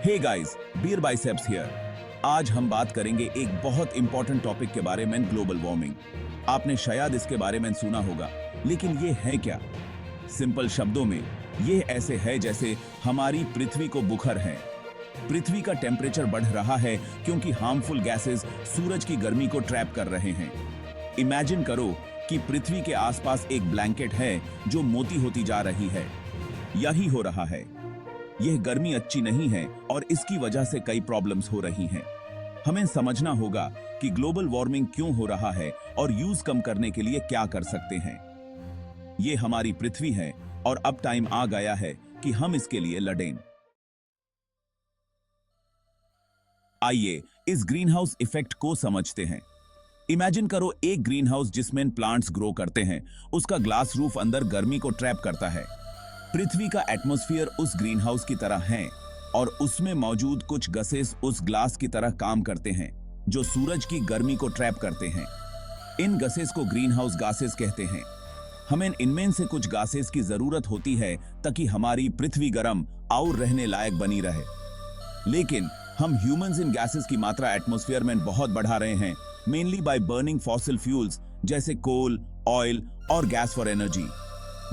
Hey guys, Beer Biceps here. आज हम बात करेंगे एक बहुत इंपॉर्टेंट टॉपिक के बारे में, ग्लोबल वार्मिंग। आपने शायद इसके बारे में सुना होगा, लेकिन ये है क्या? सिंपल शब्दों में ये ऐसे है जैसे हमारी पृथ्वी को बुखार है। पृथ्वी का टेम्परेचर बढ़ रहा है क्योंकि हार्मफुल गैसेस सूरज की गर्मी को ट्रैप कर रहे हैं। इमेजिन करो कि पृथ्वी के आसपास एक ब्लैंकेट है जो मोटी होती जा रही है। यही हो रहा है। यह गर्मी अच्छी नहीं है और इसकी वजह से कई प्रॉब्लम्स हो रही हैं। हमें समझना होगा कि ग्लोबल वार्मिंग क्यों हो रहा है और यूज कम करने के लिए क्या कर सकते हैं। ये हमारी पृथ्वी है और अब टाइम आ गया है कि हम इसके लिए लड़ें। आइए इस ग्रीन हाउस इफेक्ट को समझते हैं। इमेजिन करो एक ग्रीन हाउस जिसमें प्लांट्स ग्रो करते हैं। उसका ग्लास रूफ अंदर गर्मी को ट्रैप करता है। पृथ्वी का एटमॉस्फेयर उस ग्रीन हाउस की तरह है और उसमें मौजूद कुछ गैसेस उस ग्लास की तरह काम करते हैं जो सूरज की गर्मी को ट्रैप करते हैं। इन गैसेस को ग्रीन हाउस गैसेस कहते हैं। हमें इनमें से कुछ गैसेस की जरूरत होती है ताकि हमारी पृथ्वी गर्म और रहने लायक बनी रहे। लेकिन हम ह्यूमंस इन गैसेस की मात्रा एटमॉस्फेयर में बहुत बढ़ा रहे हैं, mainly by burning fossil fuels जैसे कोल, ऑयल और गैस फॉर एनर्जी।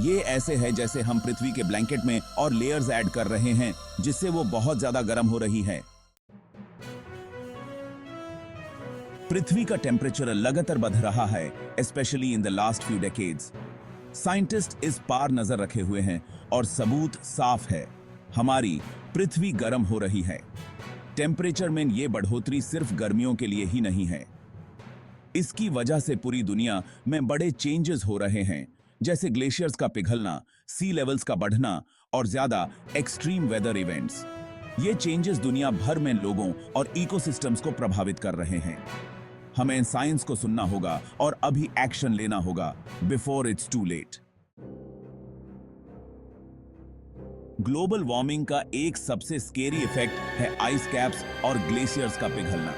ये ऐसे है जैसे हम पृथ्वी के ब्लैंकेट में और लेयर्स ऐड कर रहे हैं जिससे वो बहुत ज्यादा गर्म हो रही है। पृथ्वी का टेम्परेचर लगातार बढ़ रहा है, specially in the last few decades. Scientist इस पार नजर रखे हुए हैं और सबूत साफ है, हमारी पृथ्वी गर्म हो रही है। टेम्परेचर में ये बढ़ोतरी सिर्फ गर्मियों के लिए ही नहीं है। इसकी वजह से पूरी दुनिया में बड़े चेंजेस हो रहे हैं, जैसे ग्लेशियर्स का पिघलना, सी लेवल्स का बढ़ना और ज्यादा एक्सट्रीम वेदर इवेंट्स। ये चेंजेस दुनिया भर में लोगों और इकोसिस्टम्स को प्रभावित कर रहे हैं। हमें साइंस को सुनना होगा और अभी एक्शन लेना होगा before it's too late. Global warming का एक सबसे स्केरी इफेक्ट है आइस कैप्स और ग्लेशियर्स का पिघलना।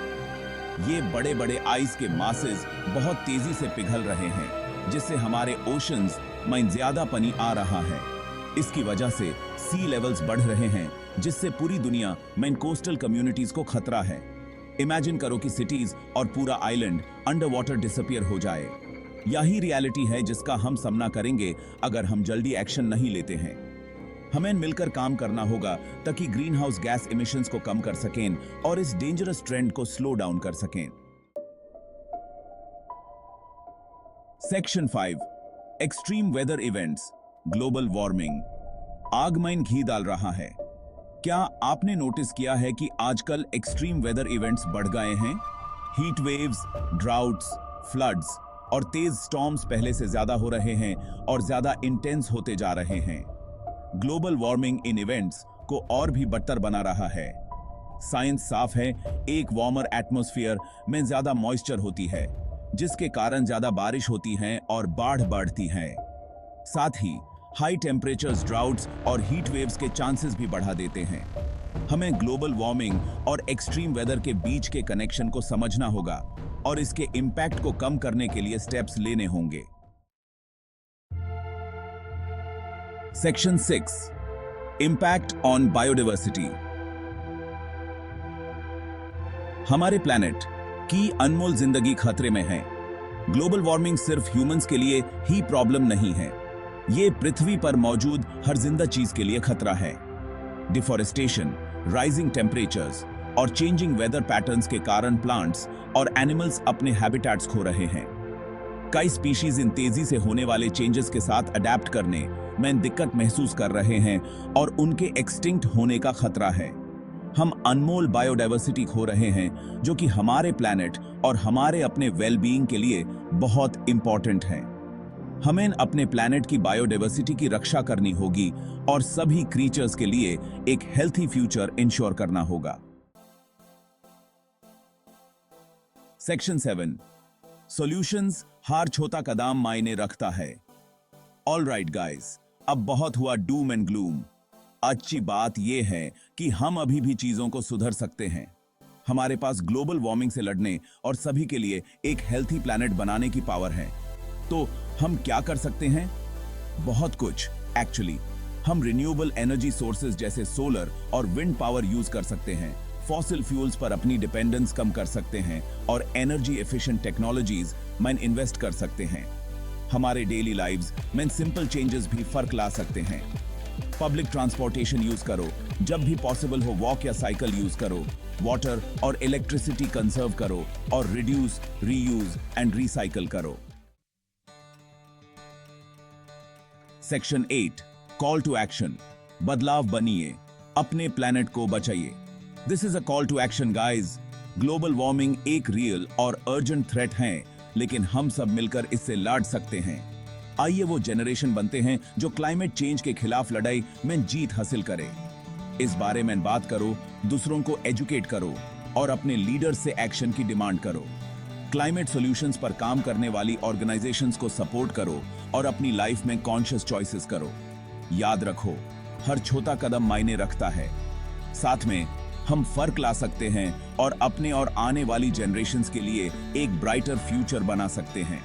ये बड़े बड़े आइस के मासेस बहुत तेजी से पिघल रहे हैं, जिससे हमारे ओशंस में ज्यादा पानी आ रहा है। इसकी वजह से सी लेवल्स बढ़ रहे हैं, जिससे पूरी दुनिया में कोस्टल कम्युनिटीज को खतरा है। इमेजिन करो कि सिटीज और पूरा आइलैंड अंडर वाटर डिसअपियर हो जाए। यही रियलिटी है जिसका हम सामना करेंगे अगर हम जल्दी एक्शन नहीं लेते हैं। हमें मिलकर काम करना होगा ताकि ग्रीन हाउस गैस इमिशंस को कम कर सकें और इस डेंजरस ट्रेंड को स्लो डाउन कर सकें। Section 5, extreme weather events, global warming. आग में घी डाल रहा है। क्या आपने नोटिस किया है कि आजकल एक्सट्रीम वेदर इवेंट्स बढ़ गए हैं? हीट वेव्स, ड्राउट्स, फ्लड्स और तेज स्टॉर्म्स पहले से ज्यादा हो रहे हैं और ज्यादा इंटेंस होते जा रहे हैं। ग्लोबल वार्मिंग इन इवेंट्स को और भी बदतर बना रहा है। साइंस साफ है, एक वार्मर एटमॉस्फेयर में ज्यादा मॉइस्चर होती है, जिसके कारण ज्यादा बारिश होती है और बाढ़ बढ़ती है। साथ ही हाई टेम्परेचर्स ड्राउट्स और हीट वेव्स के चांसेस भी बढ़ा देते हैं। हमें ग्लोबल वार्मिंग और एक्सट्रीम वेदर के बीच के कनेक्शन को समझना होगा और इसके इंपैक्ट को कम करने के लिए स्टेप्स लेने होंगे। Section 6, impact on biodiversity. हमारे प्लैनेट की अनमोल जिंदगी खतरे में है। ग्लोबल वार्मिंग सिर्फ ह्यूमंस के लिए ही प्रॉब्लम नहीं है, ये पृथ्वी पर मौजूद हर जिंदा चीज के लिए खतरा है। डिफॉरेस्टेशन, राइजिंग टेम्परेचर्स और चेंजिंग वेदर पैटर्न्स के कारण प्लांट्स और एनिमल्स अपने हैबिटेट्स खो रहे हैं। कई स्पीशीज इन तेजी से होने वाले चेंजेस के साथ अडेप्ट करने में दिक्कत महसूस कर रहे हैं और उनके एक्सटिंक्ट होने का खतरा है। हम अनमोल बायोडाइवर्सिटी खो रहे हैं, जो कि हमारे प्लैनेट और हमारे अपने वेलबीइंग के लिए बहुत इंपॉर्टेंट है। हमें अपने प्लैनेट की बायोडाइवर्सिटी की रक्षा करनी होगी और सभी क्रीचर्स के लिए एक हेल्थी फ्यूचर इंश्योर करना होगा। सेक्शन 7, सॉल्यूशंस, हर छोटा कदम मायने रखता है। ऑल राइट गाइस, अब बहुत हुआ डूम एंड ग्लूम। अच्छी बात यह है कि हम अभी भी चीजों को सुधर सकते हैं। हमारे पास ग्लोबल वार्मिंग से लड़ने और सभी के लिए एक हेल्थी प्लैनेट बनाने की पावर है। तो हम क्या कर सकते हैं? बहुत कुछ एक्चुअली। हम रिन्यूएबल एनर्जी सोर्सेज जैसे सोलर और विंड पावर यूज कर सकते हैं, फॉसिल फ्यूल्स पर अपनी डिपेंडेंस कम कर सकते हैं और एनर्जी एफिशिएंट टेक्नोलॉजीज में इन्वेस्ट कर सकते हैं। हमारे डेली लाइव्स में सिंपल चेंजेस भी फर्क ला सकते हैं। पब्लिक ट्रांसपोर्टेशन यूज करो, जब भी पॉसिबल हो वॉक या साइकिल यूज करो, वाटर और इलेक्ट्रिसिटी कंजर्व करो और रिड्यूस, रीयूज एंड रिसाइकल करो। सेक्शन 8 कॉल टू एक्शन, बदलाव बनिए, अपने प्लेनेट को बचाइए। This is a call to action guys. Global warming एक रियल और अर्जेंट थ्रेट है, लेकिन हम सब मिलकर इससे लड़ सकते हैं। आइए वो जनरेशन बनते हैं जो क्लाइमेट चेंज के खिलाफ लड़ाई में जीत हासिल करे। इस बारे में बात करो, दूसरों को एजुकेट करो और अपने लीडर से एक्शन की डिमांड करो। क्लाइमेट सॉल्यूशंस पर काम करने वाली ऑर्गेनाइजेशंस को सपोर्ट करो और अपनी लाइफ में कॉन्शियस चॉइसेस करो। याद रखो, हर छोटा कदम मायने रखता है। साथ में हम फर्क ला सकते हैं और अपने और आने वाली जनरेशंस के लिए एक ब्राइटर फ्यूचर बना सकते हैं।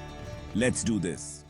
Let's do this.